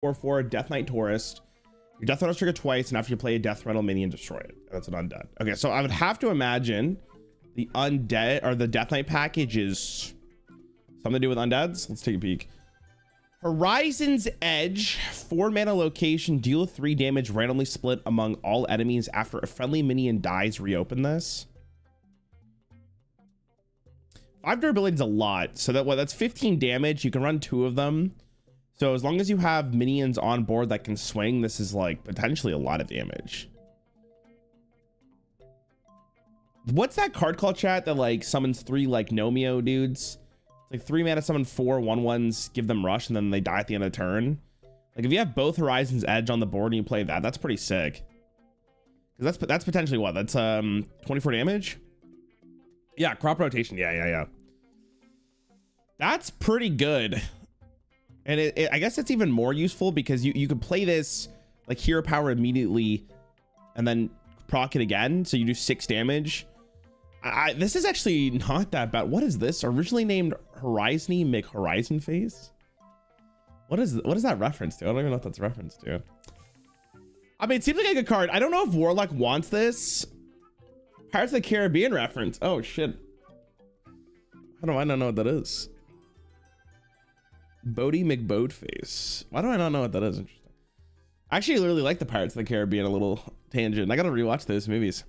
4/4 Death Knight Tourist. Your Death Rattle trigger twice, and after you play a Death Rattle minion, destroy it. That's an undead. Okay, so I would have to imagine the undead or the Death Knight package is something to do with undeads. Let's take a peek. Horizon's Edge, 4 mana location, deal 3 damage randomly split among all enemies after a friendly minion dies. Reopen this. 5 durability is a lot, so that's 15 damage. You can run 2 of them. So as long as you have minions on board that can swing, this is like potentially a lot of damage. What's that card called, chat, that like summons 3 like Nomeo dudes? It's like 3 mana summon 4 1/1s, give them rush, and then they die at the end of the turn. Like if you have both Horizon's Edge on the board and you play that, that's pretty sick. Because that's potentially what? That's 24 damage? Yeah, crop rotation. Yeah. That's pretty good. And I guess it's even more useful because you could play this like hero power immediately and then proc it again. So you do 6 damage. This is actually not that bad. What is this? Originally named Horizon McHorizon Face? What is that reference to? I don't even know what that's a reference to. I mean, it seems like a good card. I don't know if Warlock wants this. Pirates of the Caribbean reference. Oh shit. How do I not know what that is? Bodie McBoatface. Why do I not know what that is? Interesting. I actually really like the Pirates of the Caribbean. A little tangent. I gotta rewatch those movies.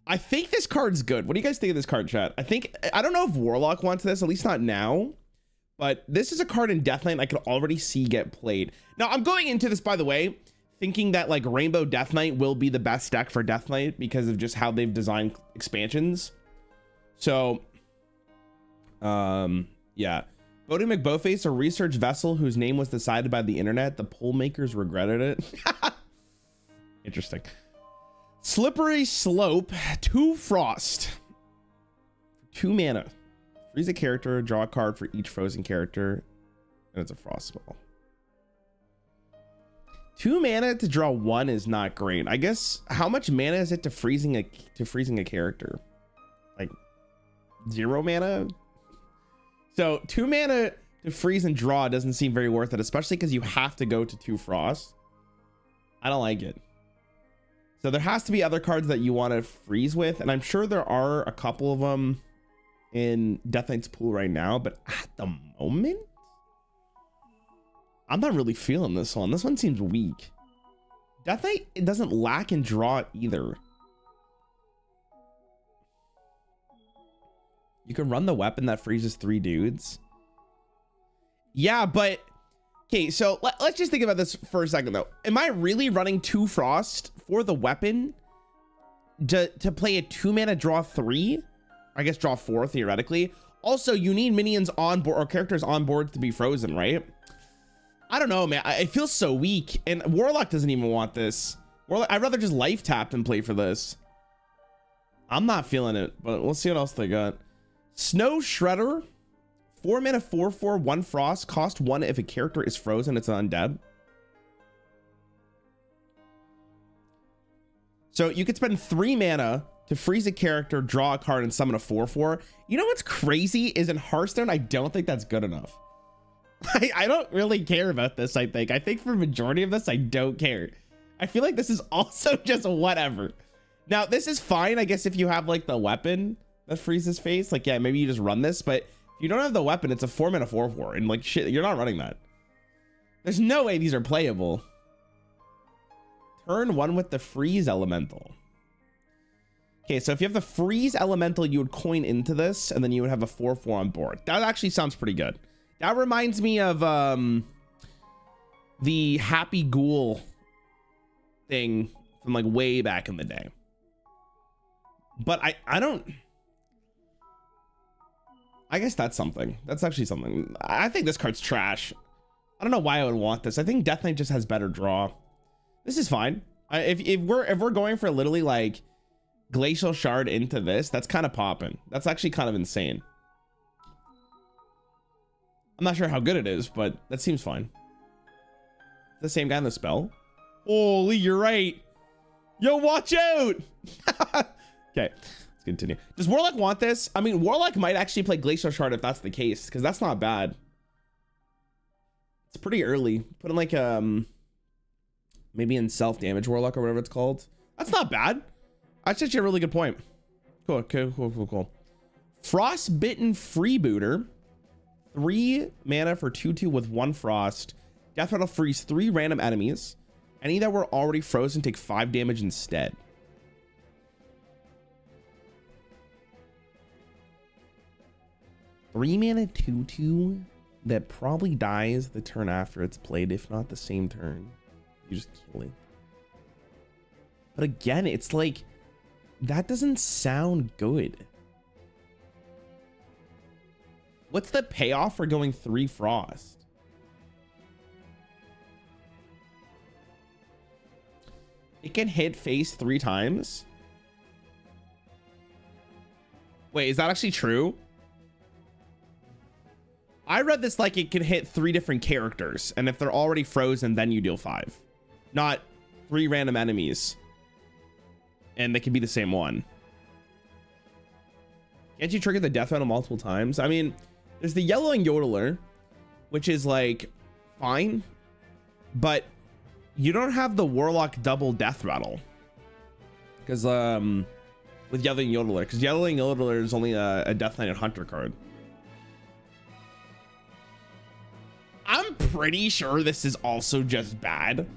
I think this card's good. What do you guys think of this card, chat? I don't know if Warlock wants this, at least not now. But this is a card in Death Knight I could already see get played. Now, I'm going into this, by the way, thinking that like Rainbow Death Knight will be the best deck for Death Knight because of just how they've designed expansions. So, yeah. Bodie McBoatface, a research vessel whose name was decided by the internet. The poll makers regretted it. Interesting. Slippery Slope, 2 Frost. 2 mana. Freeze a character, draw a card for each frozen character, and it's a frost spell. 2 mana to draw 1 is not great. I guess how much mana is it to freezing a character? Like 0 mana? So 2 mana to freeze and draw doesn't seem very worth it, especially because you have to go to 2 frost. I don't like it. So there has to be other cards that you want to freeze with, and I'm sure there are a couple of them in Death Knight's pool right now, but at the moment, I'm not really feeling this one. This one seems weak. Death Knight, it doesn't lack in draw either. You can run the weapon that freezes 3 dudes. Yeah, but okay, so let's just think about this for a second though. Am I really running 2 frost for the weapon to play a 2 mana draw 3? I guess draw 4 theoretically. Also, you need minions on board or characters on board to be frozen, right? I don't know, man. It feels so weak, and Warlock doesn't even want this. Warlock, I'd rather just life tap than play for this. I'm not feeling it, but we'll see what else they got. Snow Shredder, 4 mana 4/4 1 frost, cost 1 if a character is frozen. It's an undead. So you could spend 3 mana to freeze a character, draw a card, and summon a 4/4. You know what's crazy is in Hearthstone, I don't think that's good enough. I don't really care about this. I think for majority of this, I don't care. I feel like this is also just whatever. Now this is fine, I guess, if you have like the weapon that freezes face. Like, yeah, maybe you just run this, but if you don't have the weapon, it's a 4 mana 4/4, and like shit, you're not running that. There's no way these are playable. Turn 1 with the freeze elemental. Okay, so if you have the freeze elemental, you would coin into this, and then you would have a 4/4 on board. That actually sounds pretty good. That reminds me of the Happy Ghoul thing from like way back in the day. But I don't. I guess that's something. That's actually something. I think this card's trash. I don't know why I would want this. I think Death Knight just has better draw. This is fine. If we're going for literally like Glacial Shard into this, that's kind of popping. That's actually kind of insane. I'm not sure how good it is, but that seems fine. The same guy in the spell. Holy, you're right. Yo, watch out. Okay, let's continue. Does Warlock want this? I mean, Warlock might actually play Glacial Shard if that's the case, because that's not bad. It's pretty early. Put in like maybe in self damage warlock or whatever it's called. That's not bad. That's actually a really good point. Cool. Cool. Frostbitten Freebooter. 3 mana for 2/2 with 1 frost. Death Rattle freeze 3 random enemies. Any that were already frozen take 5 damage instead. Three mana 2/2 that probably dies the turn after it's played, if not the same turn. You just kill it. But again, it's like, that doesn't sound good. What's the payoff for going 3 frost? It can hit face 3 times. Wait, is that actually true? I read this like it can hit 3 different characters, and if they're already frozen, then you deal 5. Not 3 random enemies. And they can be the same one. Can't you trigger the death rattle multiple times? I mean, there's the yellowing yodeler, which is like fine, but you don't have the warlock double death rattle. Because with yellowing yodeler, because yellowing yodeler is only a Death Knight and Hunter card. I'm pretty sure this is also just bad.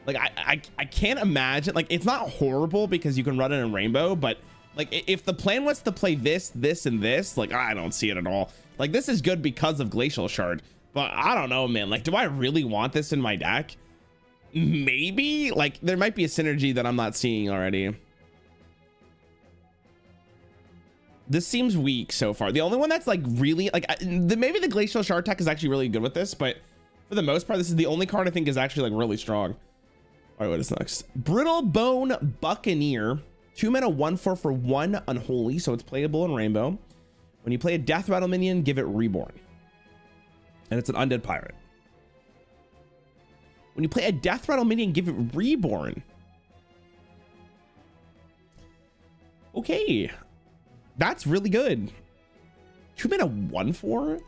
Like I can't imagine, like, it's not horrible because you can run it in rainbow, but like if the plan was to play this and this, like, I don't see it at all. Like, this is good because of Glacial Shard, but I don't know, man. Like, do I really want this in my deck? Maybe. Like, there might be a synergy that I'm not seeing already. This seems weak so far. The only one that's like really like maybe the Glacial Shard tech is actually really good with this, but for the most part, this is the only card I think is actually like really strong. All right, what is next? Brittle Bone Buccaneer. 2 mana 1/4 for 1 unholy, so it's playable in rainbow. When you play a Death Rattle minion, give it Reborn. And it's an undead pirate. When you play a Death Rattle minion, give it Reborn. Okay. That's really good. 2 mana 1/4.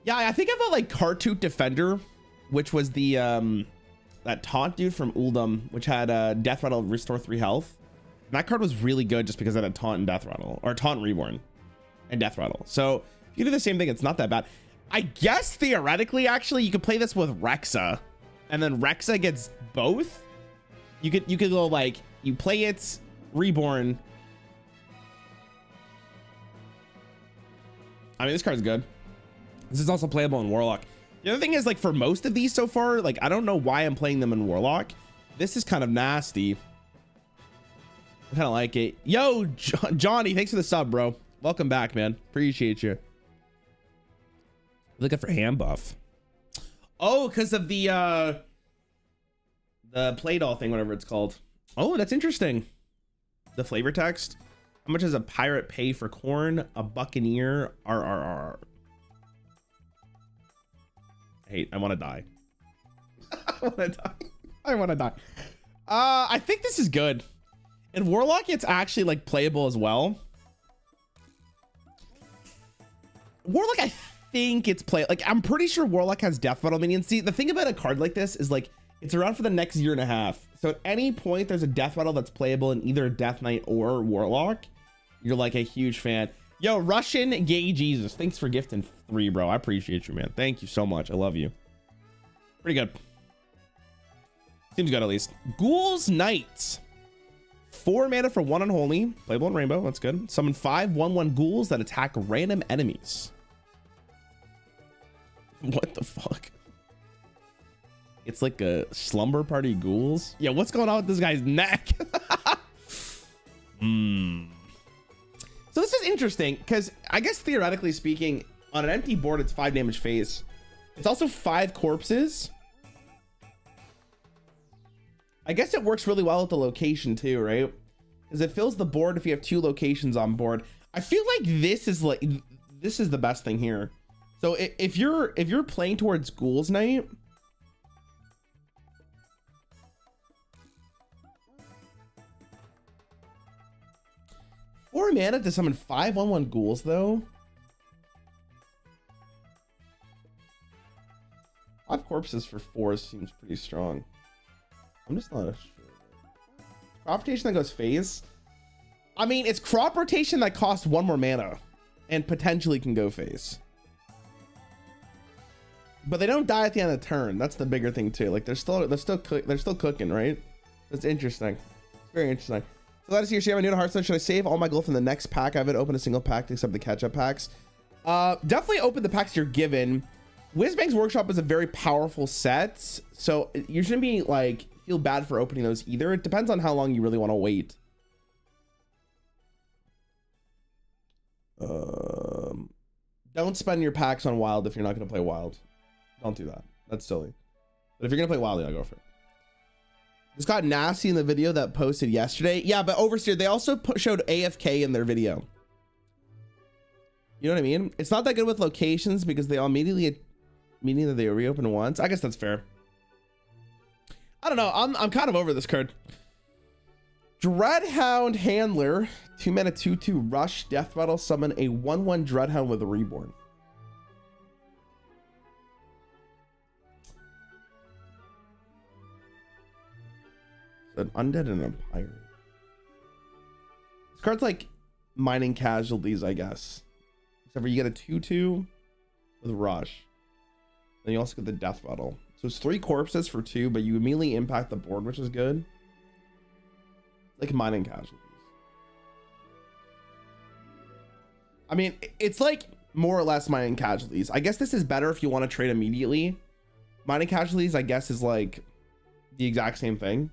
Yeah, I think I felt like Kartut Defender, which was the that taunt dude from Uldum, which had Death Rattle restore 3 health. That card was really good just because it had taunt and Death Rattle, or taunt Reborn and Death Rattle. So if you do the same thing, it's not that bad. I guess theoretically, actually, you could play this with Rexa, and then Rexa gets both. You could go like, you play it Reborn. I mean, this card's good. This is also playable in Warlock. The other thing is, like, for most of these so far, like, I don't know why I'm playing them in Warlock. This is kind of nasty. I kind of like it. Yo, Johnny, thanks for the sub, bro. Welcome back, man. Appreciate you. Looking for hand buff. Oh, because of the play doll thing, whatever it's called. Oh, that's interesting. The flavor text. How much does a pirate pay for corn? A buccaneer. RRR. I want to die. I want to die. I want to die. I think this is good. In Warlock, it's actually like playable as well. Warlock, I think it's like, I'm pretty sure Warlock has Death Rattle minions. See, the thing about a card like this is like, it's around for the next 1.5 years. So at any point there's a Death Rattle that's playable in either Death Knight or Warlock, you're like a huge fan. Yo, Russian Gay Jesus, thanks for gifting 3, bro. I appreciate you, man. Thank you so much. I love you. Pretty good. Seems good, at least. Ghoul's Knights. 4 mana for 1 unholy. Playable in rainbow. That's good. Summon 5 1/1 ghouls that attack random enemies. What the fuck? It's like a slumber party ghouls. Yeah, what's going on with this guy's neck? So this is interesting because I guess theoretically speaking, on an empty board, it's 5 damage face. It's also 5 corpses. I guess it works really well at the location too, right? Because it fills the board if you have 2 locations on board. I feel like this is the best thing here. So if you're playing towards Ghoul's Night, Four mana to summon 5 1/1 ghouls though. 5 corpses for 4 seems pretty strong. I'm just not sure. Crop rotation that goes phase. I mean, it's crop rotation that costs 1 more mana and potentially can go phase. But they don't die at the end of the turn. That's the bigger thing too. Like they're still cooking, right? That's interesting. It's very interesting. So that is your Shaman new to Hearthstone. Should I save all my gold from the next pack? I haven't opened a single pack except the catch-up packs. Definitely open the packs you're given. Whizbang's Workshop is a very powerful set, so you shouldn't be like feel bad for opening those either. It depends on how long you really want to wait. Don't spend your packs on wild if you're not going to play wild. Don't do that. That's silly. But if you're going to play wild, yeah, go for it. This got nasty in the video that posted yesterday. Yeah, but Oversteer, they also showed AFK in their video. You know what I mean? It's not that good with locations because they all immediately, meaning that they reopen once. I guess that's fair. I don't know. I'm kind of over this card. Dreadhound Handler, 2 mana 2/2 rush, death rattle, summon a 1/1 Dreadhound with a reborn. An undead and a pirate. This card's like mining casualties, I guess. Except for you get a 2/2 with rush. Then you also get the death rattle. So it's 3 corpses for 2, but you immediately impact the board, which is good. Like mining casualties. I mean, it's like more or less mining casualties. I guess this is better if you want to trade immediately. Mining casualties, I guess, is like the exact same thing.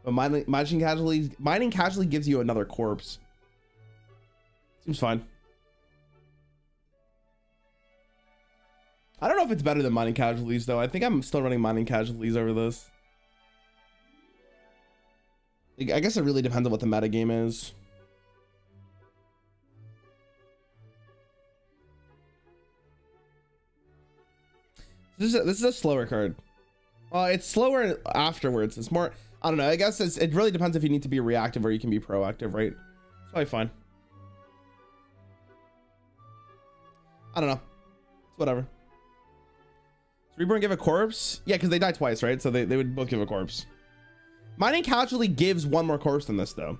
But mining casualty gives you another corpse. Seems fine. I don't know if it's better than mining casualties though. I think I'm still running mining casualties over this. I guess it really depends on what the meta game is. This is a slower card. Well, it's slower afterwards. It's more, I don't know. I guess it really depends if you need to be reactive or you can be proactive, right? It's probably fine. I don't know. It's whatever. Does Reborn give a corpse? Yeah, because they die twice, right? So they would both give a corpse. Mining Casualty gives 1 more corpse than this, though.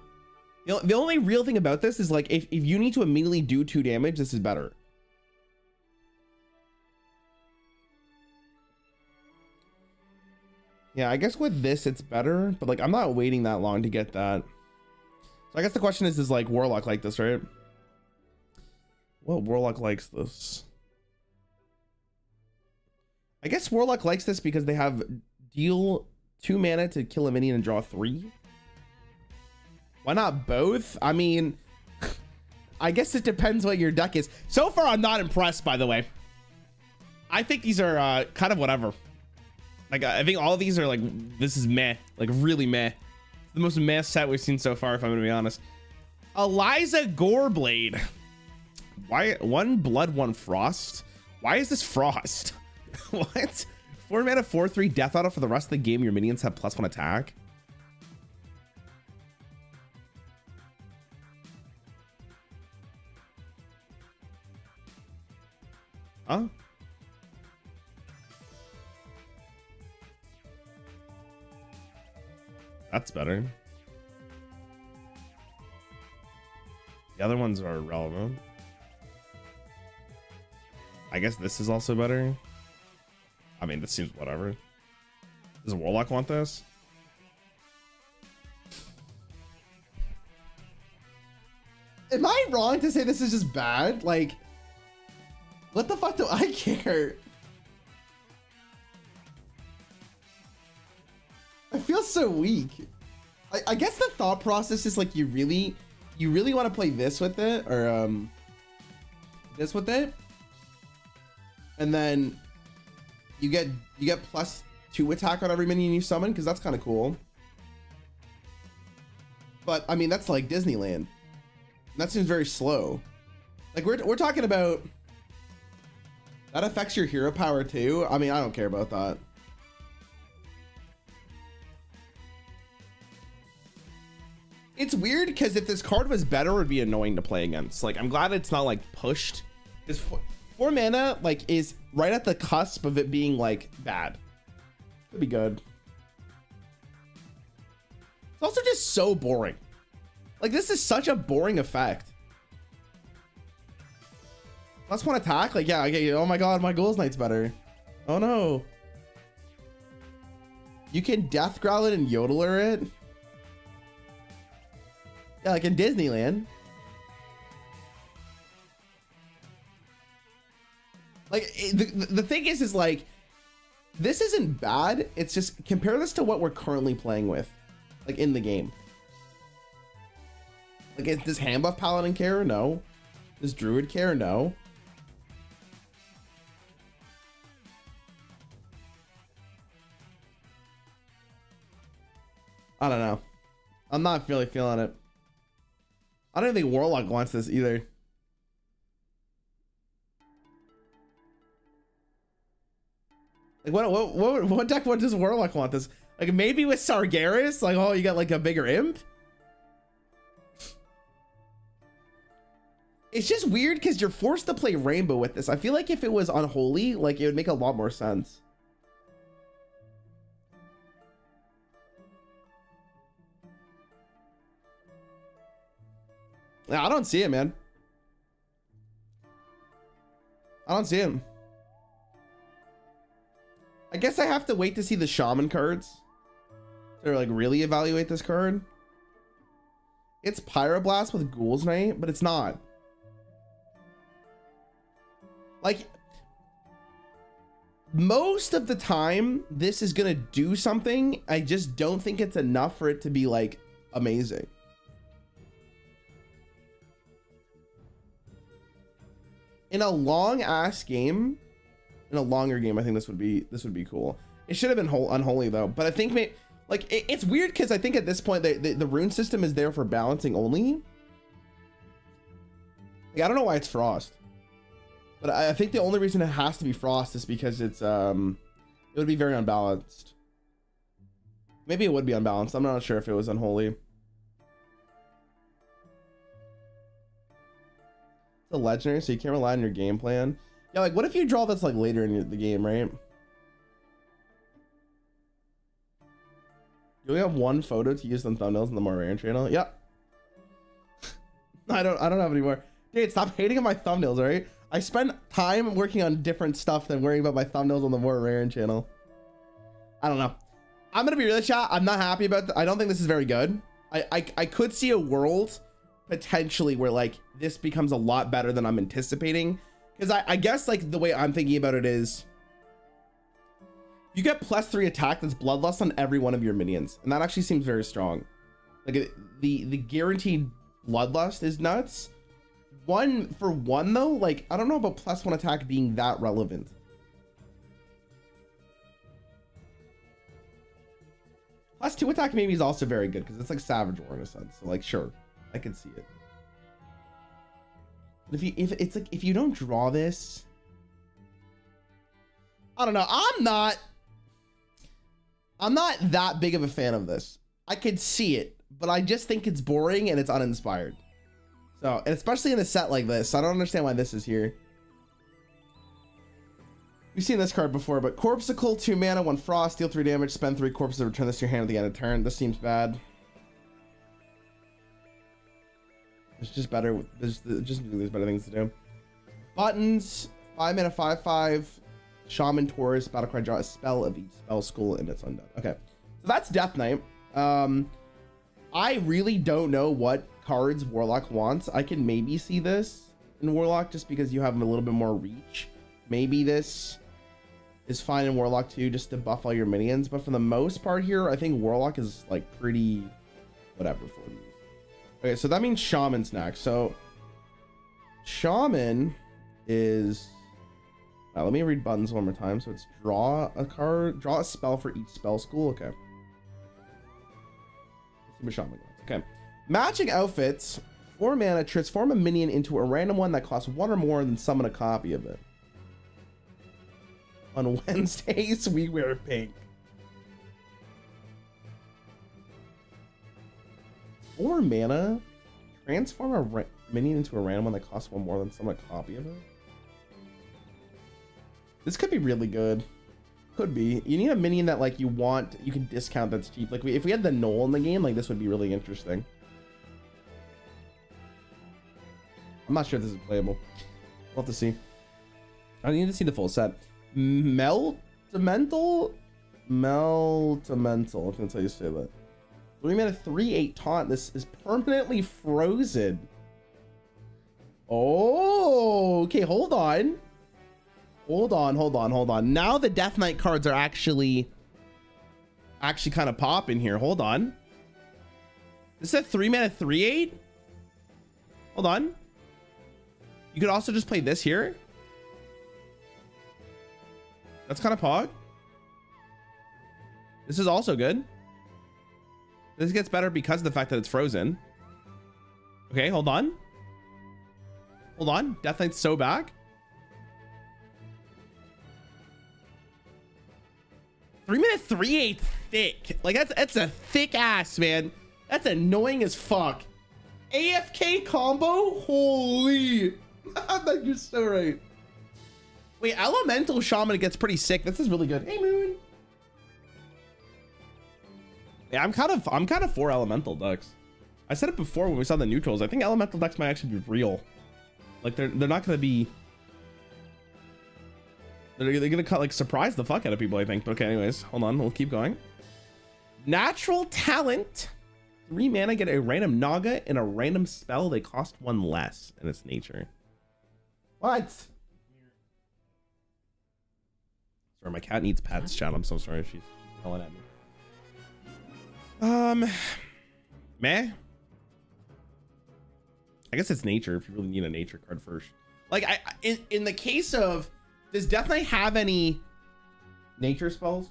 You know, the only real thing about this is, like, if you need to immediately do 2 damage, this is better. Yeah, I guess with this, it's better. But, like, I'm not waiting that long to get that. So I guess the question is like Warlock like this, right? Well, Warlock likes this. I guess Warlock likes this because they have deal 2 mana to kill a minion and draw 3. Why not both? I mean, I guess it depends what your deck is. So far, I'm not impressed, by the way. I think these are kind of whatever. Like, I think all of these are like, this is meh, like really meh. The most meh set we've seen so far, if I'm gonna be honest. Eliza Goreblade. Why 1 blood, 1 frost? Why is this frost? What? 4 mana, 4/3 death auto for the rest of the game. Your minions have +1 attack. Huh? That's better. The other ones are irrelevant. I guess this is also better. I mean, this seems whatever. Does Warlock want this? Am I wrong to say this is just bad? Like, what the fuck do I care? I feel so weak. I guess the thought process is like you really want to play this with it or this with it, and then you get +2 attack on every minion you summon because that's kind of cool. But I mean that's like Disneyland. That seems very slow. Like we're talking about that affects your hero power too. I mean I don't care about that. It's weird because if this card was better, it would be annoying to play against. Like, I'm glad it's not like pushed. Because 4 4 mana like is right at the cusp of it being like bad. Could be good. It's also just so boring. Like this is such a boring effect. +1 attack, like yeah, okay. Oh my god, my Ghouls Knight's better. Oh no. You can Death Growl it and Yodeler it. Yeah, like in Disneyland. Like the thing is like this isn't bad. It's just compare this to what we're currently playing with, like in the game. Like does hand buff Paladin care? No. Does Druid care? No. I don't know. I'm not really feeling it. I don't think Warlock wants this either. Like what deck does Warlock want this? Like maybe with Sargeras, like oh you got like a bigger imp. It's just weird because you're forced to play Rainbow with this. I feel like if it was Unholy, like it would make a lot more sense. I don't see it, man. I don't see him. I guess I have to wait to see the Shaman cards to like really evaluate this card. It's Pyroblast with Ghouls Knight, but it's not. Like most of the time, this is gonna do something. I just don't think it's enough for it to be like amazing. In a long ass game, in a longer game, I think this would be cool. It should have been Unholy though, but I think maybe like it's weird because I think at this point the rune system is there for balancing only. Like, I don't know why it's Frost, but I think the only reason it has to be Frost is because it's it would be very unbalanced. Maybe it would be unbalanced. I'm not sure if it was Unholy. The legendary, so you can't rely on your game plan. Yeah, like what if you draw this like later in the game, right? You only have one photo to use on thumbnails in the Rarran channel. Yep. I don't have any more. Dude, stop hating on my thumbnails, all right? I spend time working on different stuff than worrying about my thumbnails on the Rarran channel. I don't know. I'm gonna be real, chat. I'm not happy about I don't think this is very good. I could see a world potentially where like this becomes a lot better than I'm anticipating, because I guess like the way I'm thinking about it is you get +3 attack that's bloodlust on every one of your minions, and that actually seems very strong. Like the guaranteed bloodlust is nuts. 1-for-1 though, like I don't know about +1 attack being that relevant. +2 attack maybe is also very good because it's like Savage War in a sense, so like sure, I can see it. But if it's like if you don't draw this, I don't know. I'm not that big of a fan of this. I could see it, but I just think it's boring and it's uninspired. So, and especially in a set like this, I don't understand why this is here. We've seen this card before, but Corpsicle, 2 mana, 1 frost, deal 3 damage, spend 3 corpses, return this to your hand at the end of turn. This seems bad. It's just better. There's better things to do. Buttons, 5 mana, 5/5, Shaman, Taurus, Battlecry, draw a spell of each spell school, and it's undone. Okay, so that's Death Knight. I really don't know what cards Warlock wants. I can maybe see this in Warlock just because you have a little bit more reach. Maybe this is fine in Warlock too, just to buff all your minions. But for the most part here, I think Warlock is like pretty whatever for these. Okay, so that means Shaman's next. So Shaman is... let me read buttons one more time. So it's draw a card, draw a spell for each spell school. Okay. Let's see what Shaman wants. Okay. Matching outfits. 4 mana, transform a minion into a random one that costs 1 or more, and then summon a copy of it. On Wednesdays, we wear pink. 4 mana, transform a minion into a random one that costs 1 more than summon a copy of it. This could be really good. Could be. You need a minion that like you can discount that's cheap. Like if we had the Knoll in the game, like this would be really interesting. I'm not sure if this is playable. We'll have to see. I need to see the full set. Meltamental? Meltamental. I can tell you say that. We made a 3/8 taunt. This is permanently frozen. Oh, okay, hold on. Hold on. Now the Death Knight cards are actually kind of popping here. Hold on. This is a 3-mana 3/8? Hold on. You could also just play this here. That's kind of pog. This is also good. This gets better because of the fact that it's frozen. Okay, hold on. Hold on. Death Knight's so back. 3-mana 3/8 thick. Like that's a thick ass, man. That's annoying as fuck. AFK combo? Holy. You're so right. Wait, Elemental Shaman gets pretty sick. This is really good. Hey, Moon. Yeah, I'm kind of for Elemental decks. I said it before when we saw the neutrals. I think Elemental decks might actually be real. Like they're not gonna be. They're gonna like surprise the fuck out of people, I think. But okay, anyways, hold on. We'll keep going. Natural Talent. 3 mana, get a random Naga and a random spell. They cost 1 less in its nature. What? Sorry, my cat needs pets, chat. I'm so sorry. She's yelling at me. Meh. I guess it's nature if you really need a nature card first. Like in the case of, does Death Knight have any nature spells?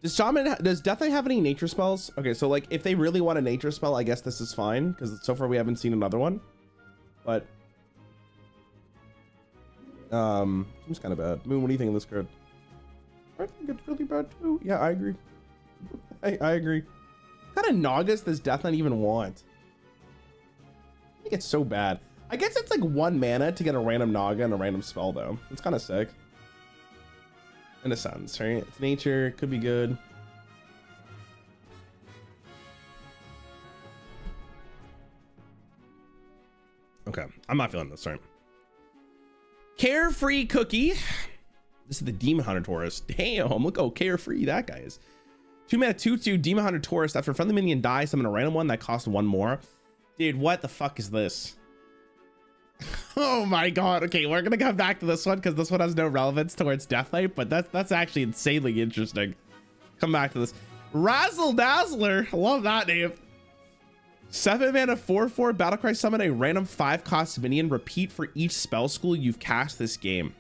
Does Death Knight have any nature spells? Okay, so like if they really want a nature spell, I guess this is fine because so far we haven't seen another one. But seems kind of bad. Moon, what do you think of this card? I think it's really bad too. Yeah, I agree. I agree. What kind of Nagas does Death Knight even want? I think it's so bad. I guess it's like 1 mana to get a random Naga and a random spell though. It's kind of sick. In a sense, right? It's nature, could be good. Okay, I'm not feeling this, sorry. Carefree Cookie. This is the Demon Hunter Tourist. Damn, look how carefree that guy is. 2 mana 2/2 Demon Hunter Tourist. After a friendly minion dies, summon a random one that costs 1 more. Dude, what the fuck is this? Oh my god. Okay, we're gonna come back to this one because this one has no relevance towards Death Knight, but that's actually insanely interesting. Come back to this. Razzle Dazzler. I love that name. 7 mana 4/4 Battlecry, summon a random 5-cost minion. Repeat for each spell school you've cast this game.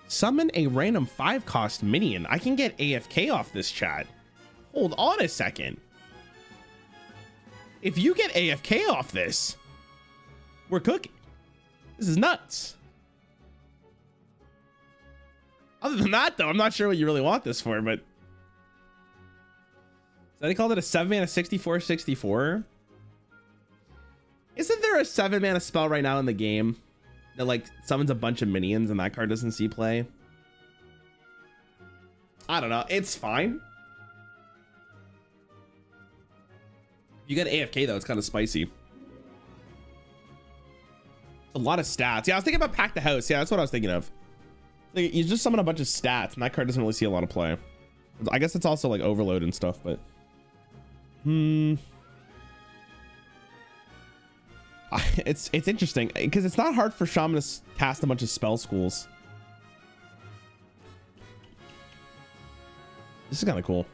Summon a random 5-cost minion. I can get AFK off this, chat. Hold on a second. If you get AFK off this, we're cooking. This is nuts. Other than that, though, I'm not sure what you really want this for, but... So they called it a 7 mana 64/64. Isn't there a 7 mana spell right now in the game that like summons a bunch of minions and that card doesn't see play? I don't know. It's fine. You get AFK though, it's kind of spicy. A lot of stats. Yeah, I was thinking about Pack the House. Yeah, that's what I was thinking of. Like, you just summon a bunch of stats and that card doesn't really see a lot of play. I guess it's also like overload and stuff, but it's interesting because it's not hard for Shaman to cast a bunch of spell schools. This is kind of cool.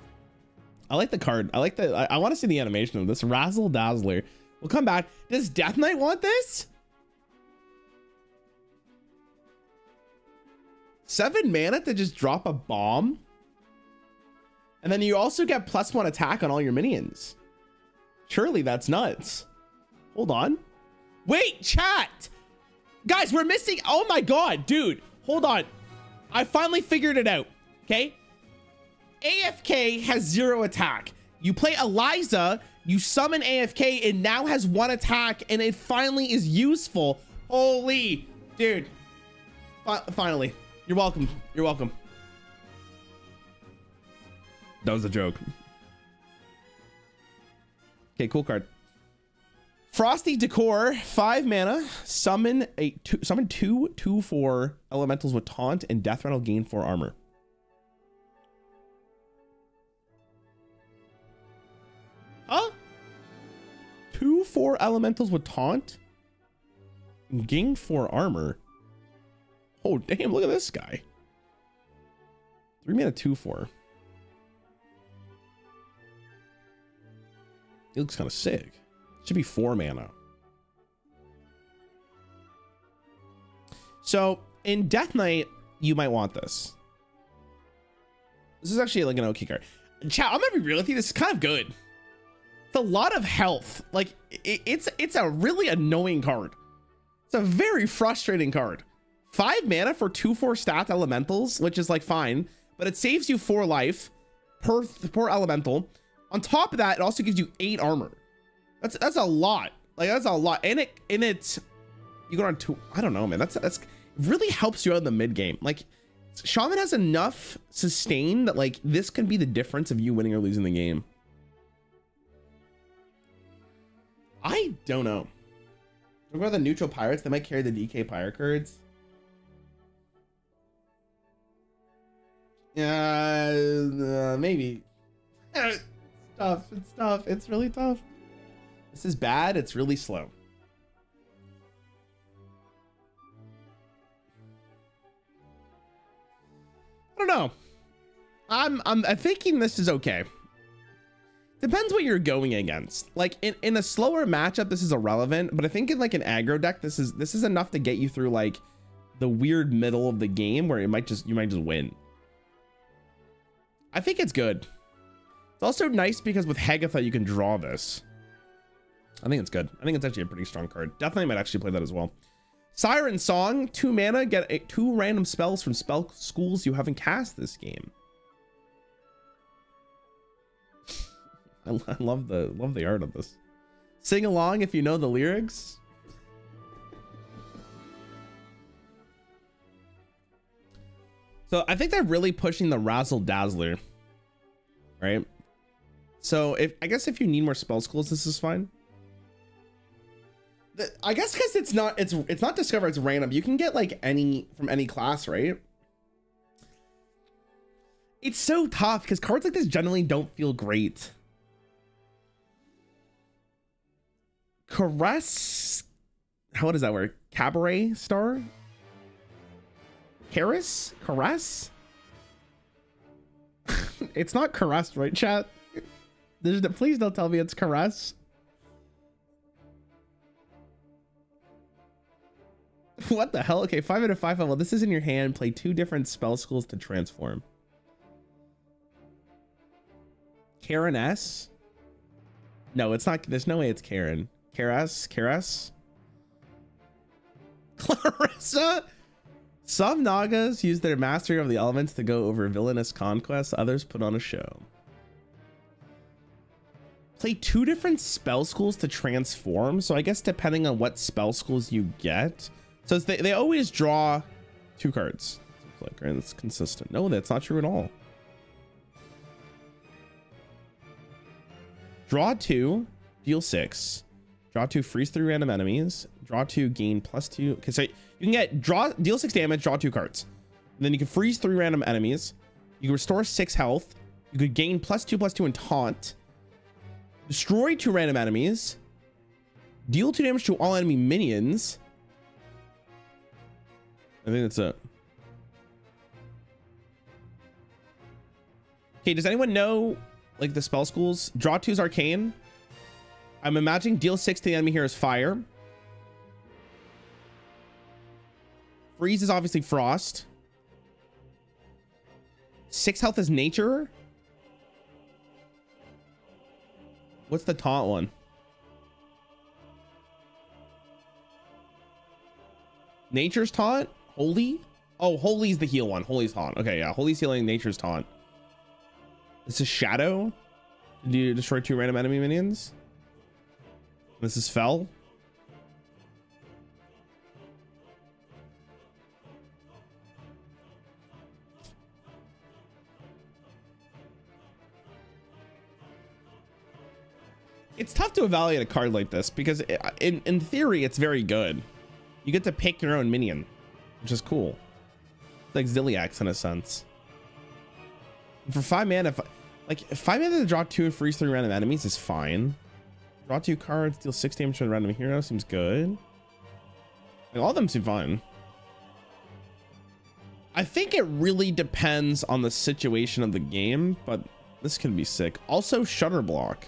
I like the card. I like the. I want to see the animation of this. Razzle Dazzler. We'll come back. Does Death Knight want this? 7 mana to just drop a bomb, and then you also get +1 attack on all your minions. Surely that's nuts. Hold on. Wait, chat. Guys, we're missing. Oh my god, dude. Hold on. I finally figured it out. Okay. AFK has 0 attack. You play Eliza, you summon AFK, it now has 1 attack, and it finally is useful. Holy dude. Finally. You're welcome. You're welcome. That was a joke. Okay, cool card. Frosty Decor, 5 mana. Summon 2/4 elementals with taunt, and Death Knight will gain 4 armor. Huh? 2/4 elementals with taunt and gain 4 armor. Oh damn! Look at this guy. 3 mana 2/4. He looks kind of sick. Should be 4 mana. So in Death Knight, you might want this. This is actually like an okay card. Chat, I'm gonna be real with you. This is kind of good. It's a lot of health. Like it's a really annoying card. It's a very frustrating card. 5 mana for 2/4 stat elementals, which is like fine, but it saves you 4 life per elemental. On top of that, it also gives you 8 armor. That's a lot. Like that's a lot. And it's you go on 2. I don't know, man. That's it really helps you out in the mid game. Like Shaman has enough sustain that like this can be the difference of you winning or losing the game. I don't know. What about the neutral pirates? They might carry the DK pirate cards. Yeah, maybe. It's tough. It's tough. It's really tough. This is bad. It's really slow. I don't know. I'm thinking this is okay. Depends what you're going against. Like in a slower matchup, this is irrelevant, but I think in like an aggro deck, this is enough to get you through like the weird middle of the game where you might just win. I think it's good. It's also nice because with Hagatha you can draw this. I think it's good. I think it's actually a pretty strong card. Definitely might actually play that as well. Siren Song, 2 mana, get 2 random spells from spell schools you haven't cast this game. I love the art of this. Sing along if you know the lyrics. So I think they're really pushing the Razzle Dazzler, right? So I guess if you need more spell schools, this is fine. I guess because it's not discover, it's random. You can get like any from any class, right? It's so tough because cards like this generally don't feel great. Caress, what does that word? Cabaret star? Caress? Caress? It's not caress, right, chat? Please don't tell me it's caress. What the hell? Okay, 5 out of 5 level. This is in your hand. Play 2 different spell schools to transform. Karen S? No, it's not. There's no way it's Karen. Karas? Clarissa? Some Nagas use their mastery of the elements to go over villainous conquests. Others put on a show. Play 2 different spell schools to transform. So I guess depending on what spell schools you get. So they always draw 2 cards. Click, right? That's consistent. No, that's not true at all. Draw 2, deal 6. Draw 2, freeze 3 random enemies. Draw 2, gain +2. Okay, so you can get deal 6 damage, draw 2 cards. And then you can freeze 3 random enemies. You can restore 6 health. You could gain +2/+2 in taunt. Destroy 2 random enemies. Deal 2 damage to all enemy minions. I think that's it. Okay, does anyone know like the spell schools? Draw 2 is arcane. I'm imagining deal 6 to the enemy here is fire. Freeze is obviously frost. 6 health is nature. What's the taunt one? Nature's taunt? Holy? Oh, Holy's the heal one. Holy's taunt. Okay, yeah. Holy's healing, nature's taunt. This is shadow. Do you destroy 2 random enemy minions? This is fell. It's tough to evaluate a card like this because in theory, it's very good. You get to pick your own minion, which is cool. It's like Ziliax in a sense. And for 5 mana, like 5 mana to draw 2 and freeze 3 random enemies is fine. Draw 2 cards, deal 6 damage to a random hero seems good. Like, all of them seem fine. I think it really depends on the situation of the game, but this can be sick. Also, Shutter Block.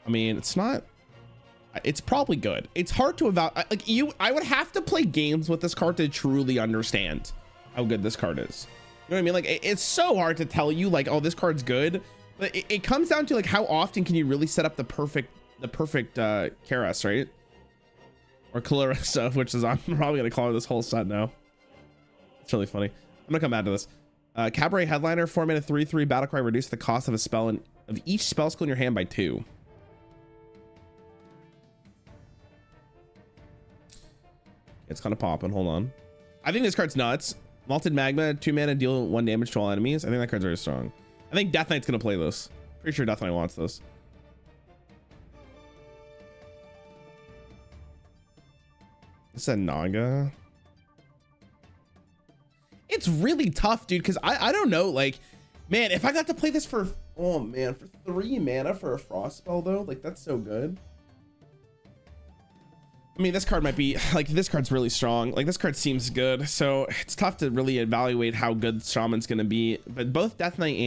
I mean, it's probably good. It's hard to evaluate. Like I would have to play games with this card to truly understand how good this card is. You know what I mean? Like it's so hard to tell you like, oh, this card's good. But it comes down to like how often can you really set up the perfect Karas, right? Or Clarissa, which is I'm probably gonna call her this whole set now. It's really funny. I'm gonna come back to this. Cabaret Headliner, 4 mana 3/3 battlecry, reduce the cost of a spell and of each spell skill in your hand by 2. It's kind of popping. Hold on. I think this card's nuts. Malted Magma, 2 mana, deal 1 damage to all enemies. I think that card's very strong. I think Death Knight's gonna play this. Pretty sure Death Knight wants this. This is a Naga. It's really tough, dude, because I don't know, like, man, if I got to play this for, oh man, for 3 mana for a frost spell though, like that's so good. I mean, this card might be like, this card's really strong. Like this card seems good. So it's tough to really evaluate how good Shaman's going to be, but both Death Knight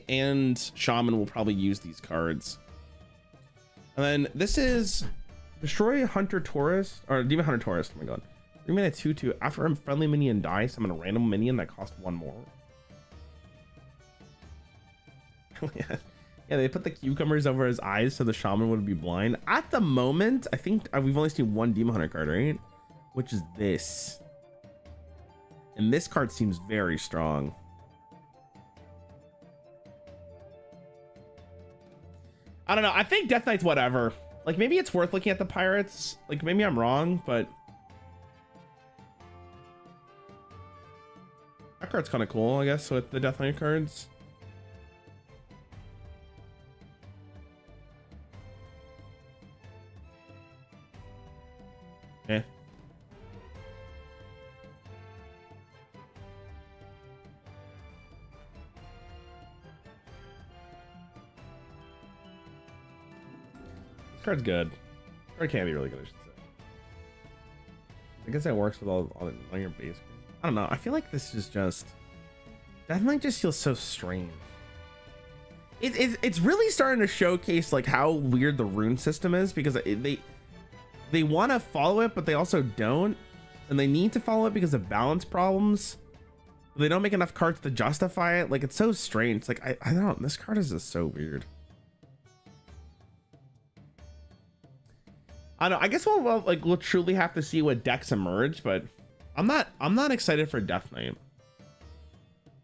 and Shaman will probably use these cards. And then this is destroy Hunter Taurus or Demon Hunter Taurus. Oh my God. 3 mana 2/2. After a friendly minion dies, summon a random minion that costs 1 more. Yeah. Yeah, they put the cucumbers over his eyes so the shaman would be blind. At the moment, I think we've only seen 1 Demon Hunter card, right? Which is this. And this card seems very strong. I don't know. I think Death Knight's whatever. Like, maybe it's worth looking at the pirates. Like, maybe I'm wrong, but... that card's kind of cool, I guess, with the Death Knight cards. Yeah. This card's good. This card can be really good, I should say. I guess that works with all on your base. I don't know. I feel like this is just... Death Knight just feels so strange. It's really starting to showcase like how weird the rune system is, because they want to follow it, but they also don't, and they need to follow it because of balance problems. They don't make enough cards to justify it. Like, it's so strange. It's like, I don't know. This card is just so weird. I don't know. I guess we'll truly have to see what decks emerge, but I'm not excited for Death Knight.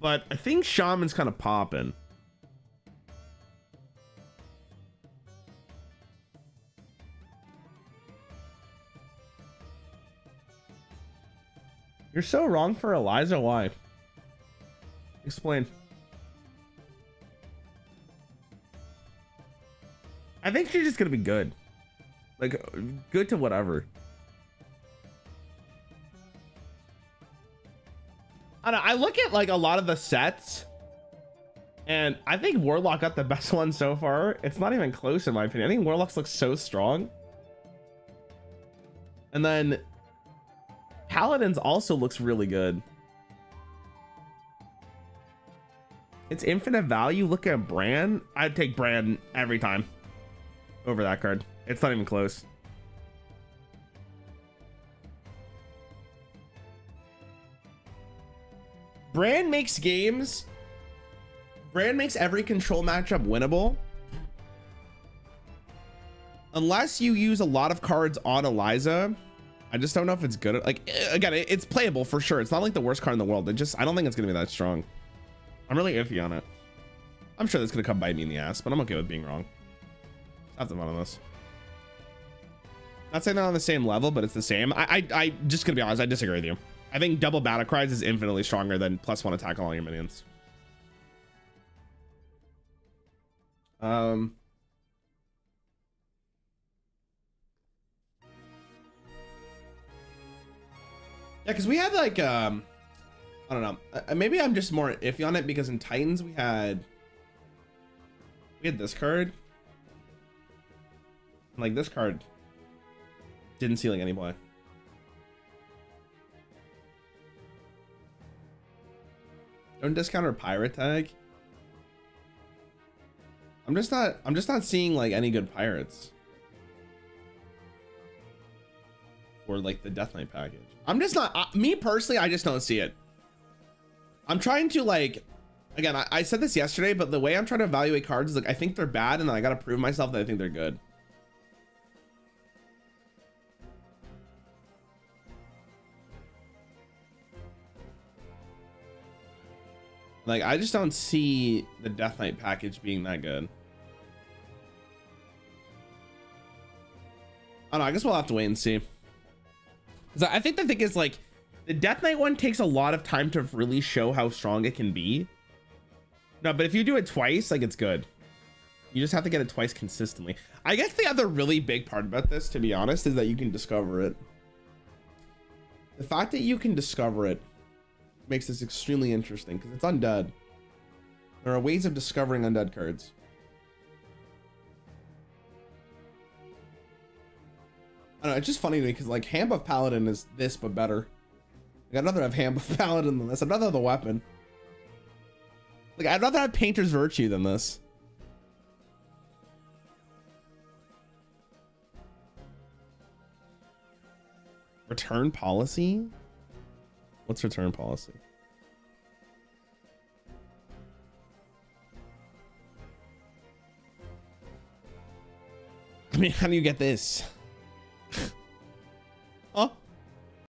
But I think Shaman's kind of popping. You're so wrong for Eliza. Why? Explain. I think she's just gonna be good. Like, good to whatever. I don't know, I look at like a lot of the sets, and I think Warlock got the best one so far. It's not even close in my opinion. I think Warlocks looks so strong. And then Paladins also looks really good. It's infinite value. Look at Bran. I'd take Bran every time over that card. It's not even close. Bran makes games. Bran makes every control matchup winnable. unless you use a lot of cards on Eliza, I just don't know if it's good. Like, again, it's playable for sure. It's not like the worst card in the world. I don't think it's gonna be that strong. I'm really iffy on it. I'm sure that's gonna come bite me in the ass, but I'm okay with being wrong. Have the fun on this. Not saying they're on the same level, but it's the same. I just gonna be honest, I disagree with you. I think double battle cries is infinitely stronger than +1 attack on all your minions. Yeah, because we had like I don't know, maybe I'm just more iffy on it because in Titans we had this card, and like this card didn't see like any play. Don't discount our pirate tag. I'm just not seeing like any good pirates for like the Death Knight package. I'm just not, me personally, I just don't see it. I'm trying to like, again, I said this yesterday, but the way I'm trying to evaluate cards is like, I think they're bad and then I got to prove myself that I think they're good. Like, I just don't see the Death Knight package being that good. I don't know, I guess we'll have to wait and see. Because I think the thing is, like, the Death Knight one takes a lot of time to really show how strong it can be. No, but if you do it twice, like, it's good. You just have to get it twice consistently. I guess the other really big part about this, to be honest, is that you can discover it. The fact that you can discover it makes this extremely interesting because it's undead. There are ways of discovering undead cards. I don't know, it's just funny to me because like Hand of Paladin is this but better. Like, I'd rather have Hand of Paladin than this. I'd rather have the weapon. Like, I'd rather have Painter's Virtue than this. Return policy? What's return policy? I mean, how do you get this?